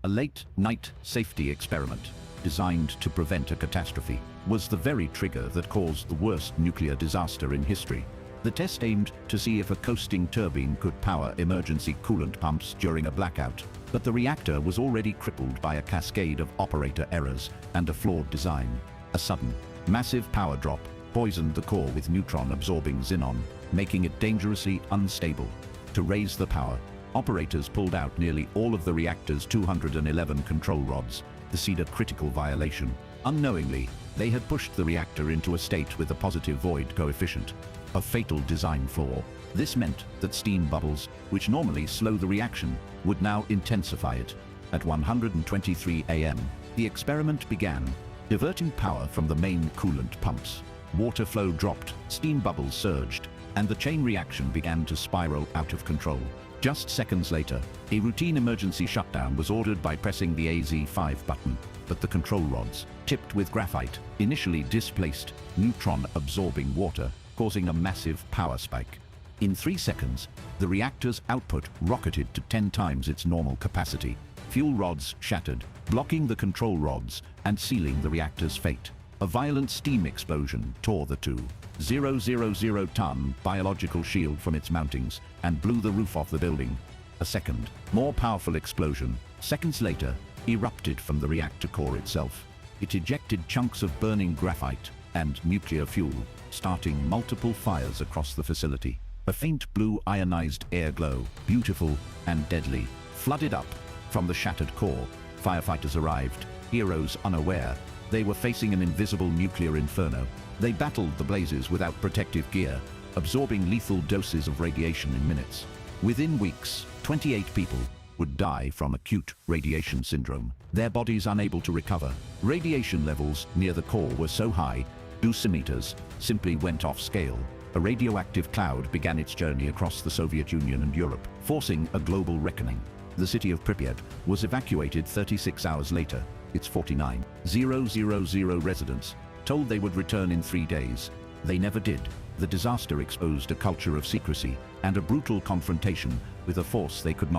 A late-night safety experiment, designed to prevent a catastrophe, was the very trigger that caused the worst nuclear disaster in history. The test aimed to see if a coasting turbine could power emergency coolant pumps during a blackout, but the reactor was already crippled by a cascade of operator errors and a flawed design. A sudden, massive power drop poisoned the core with neutron-absorbing xenon, making it dangerously unstable. To raise the power, operators pulled out nearly all of the reactor's 211 control rods, the CEDA critical violation. Unknowingly, they had pushed the reactor into a state with a positive void coefficient, a fatal design flaw. This meant that steam bubbles, which normally slow the reaction, would now intensify it. At 1:23 a.m., the experiment began, diverting power from the main coolant pumps. Water flow dropped, steam bubbles surged, and the chain reaction began to spiral out of control. Just seconds later, a routine emergency shutdown was ordered by pressing the AZ5 button, but the control rods, tipped with graphite, initially displaced neutron-absorbing water, causing a massive power spike. In 3 seconds, the reactor's output rocketed to 10 times its normal capacity. Fuel rods shattered, blocking the control rods and sealing the reactor's fate. A violent steam explosion tore the 2,000-ton biological shield from its mountings and blew the roof off the building. A second, more powerful explosion, seconds later, erupted from the reactor core itself. It ejected chunks of burning graphite and nuclear fuel, starting multiple fires across the facility. A faint blue ionized air glow, beautiful and deadly, flooded up from the shattered core. Firefighters arrived, heroes unaware. They were facing an invisible nuclear inferno. They battled the blazes without protective gear, absorbing lethal doses of radiation in minutes. Within weeks, 28 people would die from acute radiation syndrome, their bodies unable to recover. Radiation levels near the core were so high, dosimeters simply went off scale. A radioactive cloud began its journey across the Soviet Union and Europe, forcing a global reckoning. The city of Pripyat was evacuated 36 hours later. Its 49,000 residents told they would return in 3 days. They never did. The disaster exposed a culture of secrecy and a brutal confrontation with a force they could not